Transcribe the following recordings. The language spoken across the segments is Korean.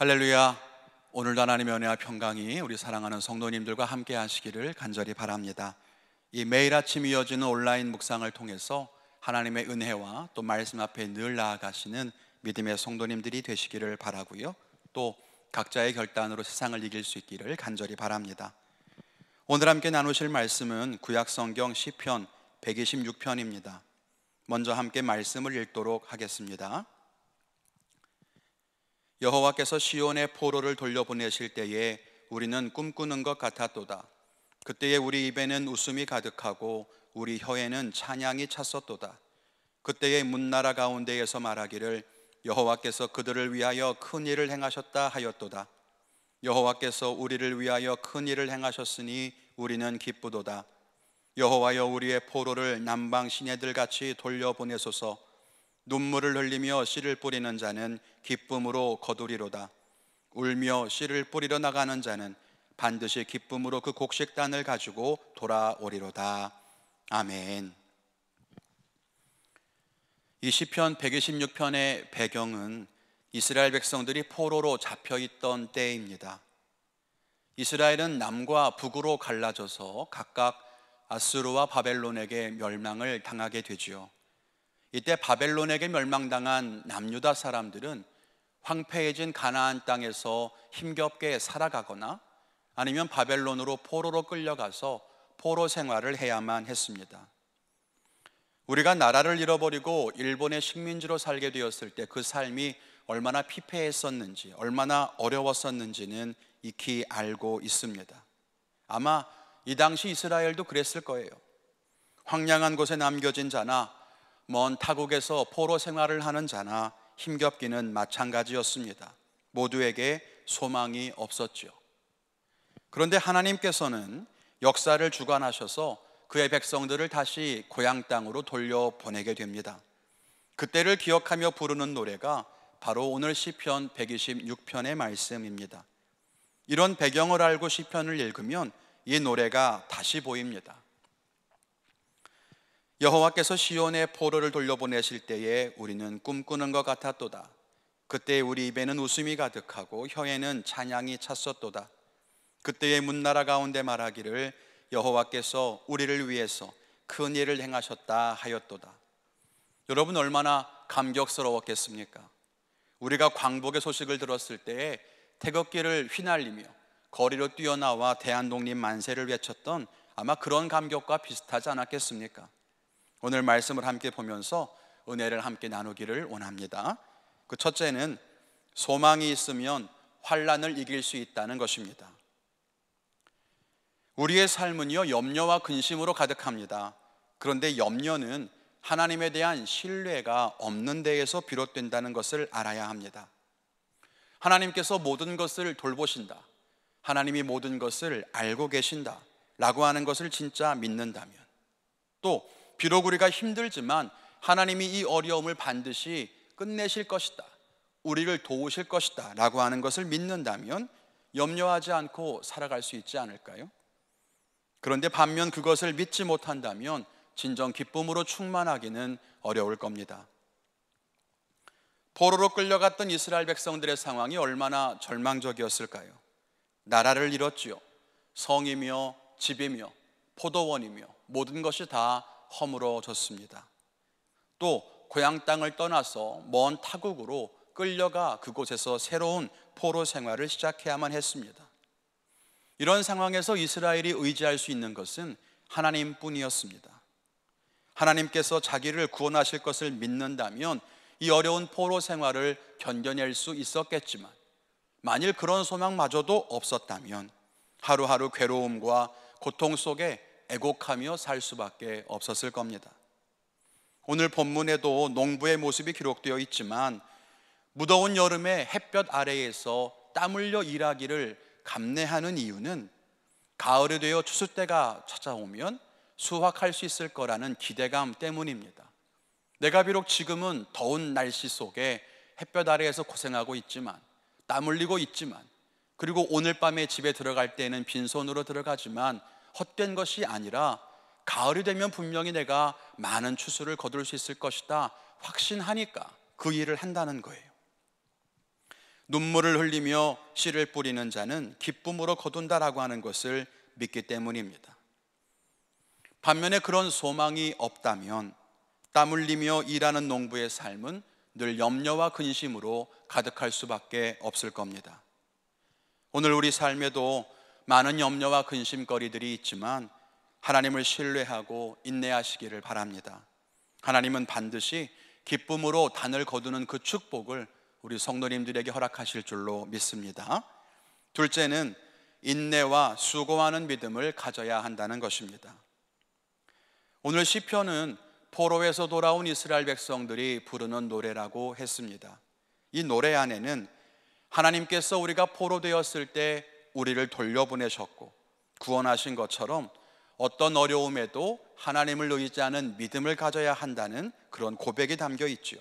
할렐루야. 오늘도 하나님의 은혜와 평강이 우리 사랑하는 성도님들과 함께 하시기를 간절히 바랍니다. 이 매일 아침 이어지는 온라인 묵상을 통해서 하나님의 은혜와 또 말씀 앞에 늘 나아가시는 믿음의 성도님들이 되시기를 바라고요, 또 각자의 결단으로 세상을 이길 수 있기를 간절히 바랍니다. 오늘 함께 나누실 말씀은 구약성경 시편 126편입니다. 먼저 함께 말씀을 읽도록 하겠습니다. 여호와께서 시온의 포로를 돌려보내실 때에 우리는 꿈꾸는 것 같았도다. 그때에 우리 입에는 웃음이 가득하고 우리 혀에는 찬양이 찼었도다. 그때에 문나라 가운데에서 말하기를 여호와께서 그들을 위하여 큰 일을 행하셨다 하였도다. 여호와께서 우리를 위하여 큰 일을 행하셨으니 우리는 기쁘도다. 여호와여, 우리의 포로를 남방 시내들같이 돌려보내소서. 눈물을 흘리며 씨를 뿌리는 자는 기쁨으로 거두리로다. 울며 씨를 뿌리러 나가는 자는 반드시 기쁨으로 그 곡식단을 가지고 돌아오리로다. 아멘. 이 시편 126편의 배경은 이스라엘 백성들이 포로로 잡혀있던 때입니다. 이스라엘은 남과 북으로 갈라져서 각각 아수르와 바벨론에게 멸망을 당하게 되지요. 이때 바벨론에게 멸망당한 남유다 사람들은 황폐해진 가나안 땅에서 힘겹게 살아가거나 아니면 바벨론으로 포로로 끌려가서 포로 생활을 해야만 했습니다. 우리가 나라를 잃어버리고 일본의 식민지로 살게 되었을 때 그 삶이 얼마나 피폐했었는지, 얼마나 어려웠었는지는 익히 알고 있습니다. 아마 이 당시 이스라엘도 그랬을 거예요. 황량한 곳에 남겨진 자나 먼 타국에서 포로 생활을 하는 자나 힘겹기는 마찬가지였습니다. 모두에게 소망이 없었죠. 그런데 하나님께서는 역사를 주관하셔서 그의 백성들을 다시 고향 땅으로 돌려보내게 됩니다. 그때를 기억하며 부르는 노래가 바로 오늘 시편 126편의 말씀입니다. 이런 배경을 알고 시편을 읽으면 이 노래가 다시 보입니다. 여호와께서 시온의 포로를 돌려보내실 때에 우리는 꿈꾸는 것 같았도다. 그때 우리 입에는 웃음이 가득하고 혀에는 찬양이 찼었도다. 그때의 문나라 가운데 말하기를 여호와께서 우리를 위해서 큰 일을 행하셨다 하였도다. 여러분, 얼마나 감격스러웠겠습니까? 우리가 광복의 소식을 들었을 때에 태극기를 휘날리며 거리로 뛰어나와 대한독립 만세를 외쳤던 아마 그런 감격과 비슷하지 않았겠습니까? 오늘 말씀을 함께 보면서 은혜를 함께 나누기를 원합니다. 그 첫째는 소망이 있으면 환난을 이길 수 있다는 것입니다. 우리의 삶은요, 염려와 근심으로 가득합니다. 그런데 염려는 하나님에 대한 신뢰가 없는 데에서 비롯된다는 것을 알아야 합니다. 하나님께서 모든 것을 돌보신다, 하나님이 모든 것을 알고 계신다 라고 하는 것을 진짜 믿는다면, 또 비록 우리가 힘들지만 하나님이 이 어려움을 반드시 끝내실 것이다, 우리를 도우실 것이다 라고 하는 것을 믿는다면 염려하지 않고 살아갈 수 있지 않을까요? 그런데 반면 그것을 믿지 못한다면 진정 기쁨으로 충만하기는 어려울 겁니다. 포로로 끌려갔던 이스라엘 백성들의 상황이 얼마나 절망적이었을까요? 나라를 잃었지요. 성이며 집이며 포도원이며 모든 것이 다 허물어졌습니다. 또 고향 땅을 떠나서 먼 타국으로 끌려가 그곳에서 새로운 포로 생활을 시작해야만 했습니다. 이런 상황에서 이스라엘이 의지할 수 있는 것은 하나님뿐이었습니다. 하나님께서 자기를 구원하실 것을 믿는다면 이 어려운 포로 생활을 견뎌낼 수 있었겠지만, 만일 그런 소망마저도 없었다면 하루하루 괴로움과 고통 속에 애곡하며 살 수밖에 없었을 겁니다. 오늘 본문에도 농부의 모습이 기록되어 있지만 무더운 여름에 햇볕 아래에서 땀 흘려 일하기를 감내하는 이유는 가을이 되어 추수 때가 찾아오면 수확할 수 있을 거라는 기대감 때문입니다. 내가 비록 지금은 더운 날씨 속에 햇볕 아래에서 고생하고 있지만, 땀 흘리고 있지만, 그리고 오늘 밤에 집에 들어갈 때는 빈손으로 들어가지만 헛된 것이 아니라 가을이 되면 분명히 내가 많은 추수를 거둘 수 있을 것이다 확신하니까 그 일을 한다는 거예요. 눈물을 흘리며 씨를 뿌리는 자는 기쁨으로 거둔다라고 하는 것을 믿기 때문입니다. 반면에 그런 소망이 없다면 땀 흘리며 일하는 농부의 삶은 늘 염려와 근심으로 가득할 수밖에 없을 겁니다. 오늘 우리 삶에도 많은 염려와 근심거리들이 있지만 하나님을 신뢰하고 인내하시기를 바랍니다. 하나님은 반드시 기쁨으로 단을 거두는 그 축복을 우리 성도님들에게 허락하실 줄로 믿습니다. 둘째는 인내와 수고하는 믿음을 가져야 한다는 것입니다. 오늘 시편은 포로에서 돌아온 이스라엘 백성들이 부르는 노래라고 했습니다. 이 노래 안에는 하나님께서 우리가 포로되었을 때 우리를 돌려보내셨고 구원하신 것처럼 어떤 어려움에도 하나님을 의지하는 믿음을 가져야 한다는 그런 고백이 담겨 있지요.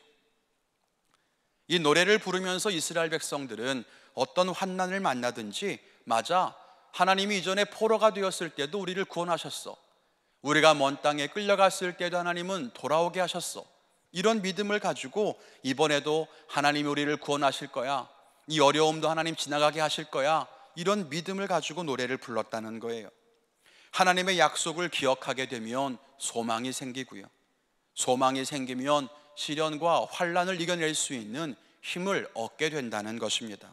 이 노래를 부르면서 이스라엘 백성들은 어떤 환난을 만나든지 맞아, 하나님이 이전에 포로가 되었을 때도 우리를 구원하셨어. 우리가 먼 땅에 끌려갔을 때도 하나님은 돌아오게 하셨어. 이런 믿음을 가지고 이번에도 하나님이 우리를 구원하실 거야. 이 어려움도 하나님 지나가게 하실 거야. 이런 믿음을 가지고 노래를 불렀다는 거예요. 하나님의 약속을 기억하게 되면 소망이 생기고요. 소망이 생기면 시련과 환난을 이겨낼 수 있는 힘을 얻게 된다는 것입니다.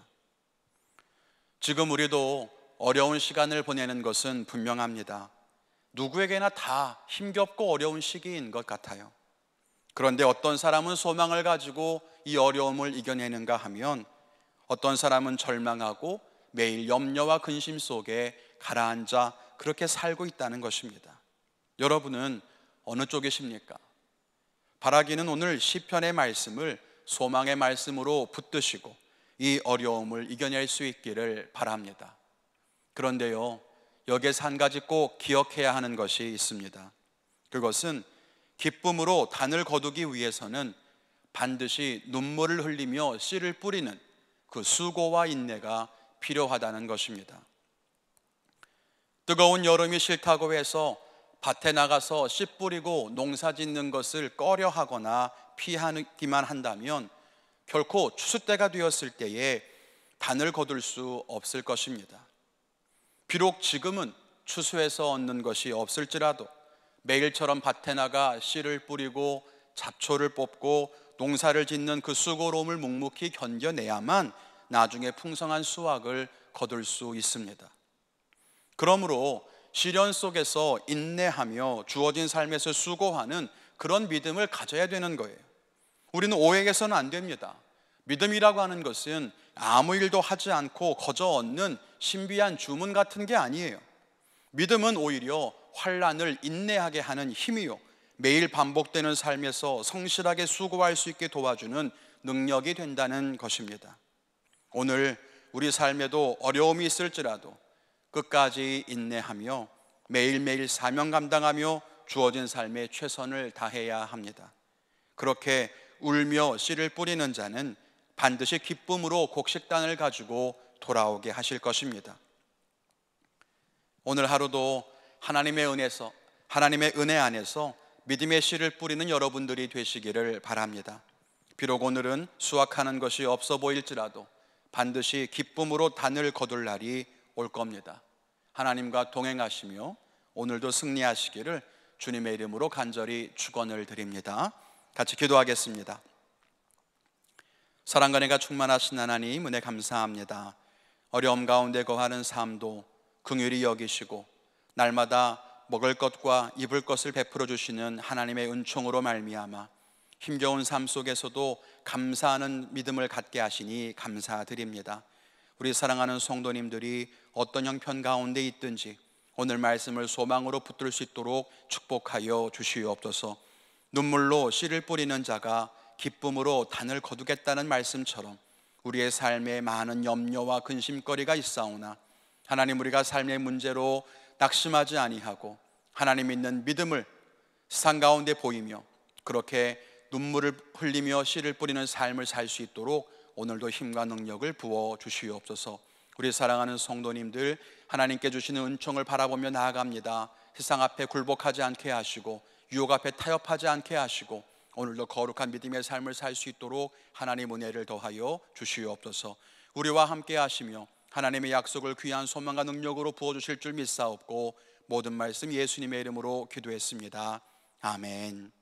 지금 우리도 어려운 시간을 보내는 것은 분명합니다. 누구에게나 다 힘겹고 어려운 시기인 것 같아요. 그런데 어떤 사람은 소망을 가지고 이 어려움을 이겨내는가 하면 어떤 사람은 절망하고 매일 염려와 근심 속에 가라앉아 그렇게 살고 있다는 것입니다. 여러분은 어느 쪽이십니까? 바라기는 오늘 시편의 말씀을 소망의 말씀으로 붙드시고 이 어려움을 이겨낼 수 있기를 바랍니다. 그런데요, 여기에서 한 가지 꼭 기억해야 하는 것이 있습니다. 그것은 기쁨으로 단을 거두기 위해서는 반드시 눈물을 흘리며 씨를 뿌리는 그 수고와 인내가 필요하다는 것입니다. 뜨거운 여름이 싫다고 해서 밭에 나가서 씨 뿌리고 농사 짓는 것을 꺼려 하거나 피하기만 한다면 결코 추수 때가 되었을 때에 단을 거둘 수 없을 것입니다. 비록 지금은 추수해서 얻는 것이 없을지라도 매일처럼 밭에 나가 씨를 뿌리고 잡초를 뽑고 농사를 짓는 그 수고로움을 묵묵히 견뎌내야만 나중에 풍성한 수확을 거둘 수 있습니다. 그러므로 시련 속에서 인내하며 주어진 삶에서 수고하는 그런 믿음을 가져야 되는 거예요. 우리는 오해해서는 안 됩니다. 믿음이라고 하는 것은 아무 일도 하지 않고 거저 얻는 신비한 주문 같은 게 아니에요. 믿음은 오히려 환난을 인내하게 하는 힘이요, 매일 반복되는 삶에서 성실하게 수고할 수 있게 도와주는 능력이 된다는 것입니다. 오늘 우리 삶에도 어려움이 있을지라도 끝까지 인내하며 매일매일 사명 감당하며 주어진 삶에 최선을 다해야 합니다. 그렇게 울며 씨를 뿌리는 자는 반드시 기쁨으로 곡식단을 가지고 돌아오게 하실 것입니다. 오늘 하루도 하나님의 은혜 안에서 믿음의 씨를 뿌리는 여러분들이 되시기를 바랍니다. 비록 오늘은 수확하는 것이 없어 보일지라도 반드시 기쁨으로 단을 거둘 날이 올 겁니다. 하나님과 동행하시며 오늘도 승리하시기를 주님의 이름으로 간절히 축원을 드립니다. 같이 기도하겠습니다. 사랑과 은혜가 충만하신 하나님, 은혜 감사합니다. 어려움 가운데 거하는 삶도 긍휼히 여기시고 날마다 먹을 것과 입을 것을 베풀어 주시는 하나님의 은총으로 말미암아 힘겨운 삶 속에서도 감사하는 믿음을 갖게 하시니 감사드립니다. 우리 사랑하는 성도님들이 어떤 형편 가운데 있든지 오늘 말씀을 소망으로 붙들 수 있도록 축복하여 주시옵소서. 눈물로 씨를 뿌리는 자가 기쁨으로 단을 거두겠다는 말씀처럼 우리의 삶에 많은 염려와 근심거리가 있사오나 하나님, 우리가 삶의 문제로 낙심하지 아니하고 하나님 있는 믿음을 세상 가운데 보이며 그렇게 눈물을 흘리며 씨를 뿌리는 삶을 살 수 있도록 오늘도 힘과 능력을 부어 주시옵소서. 우리 사랑하는 성도님들, 하나님께 주시는 은총을 바라보며 나아갑니다. 세상 앞에 굴복하지 않게 하시고 유혹 앞에 타협하지 않게 하시고 오늘도 거룩한 믿음의 삶을 살 수 있도록 하나님 은혜를 더하여 주시옵소서. 우리와 함께 하시며 하나님의 약속을 귀한 소망과 능력으로 부어주실 줄 믿사옵고 모든 말씀 예수님의 이름으로 기도했습니다. 아멘.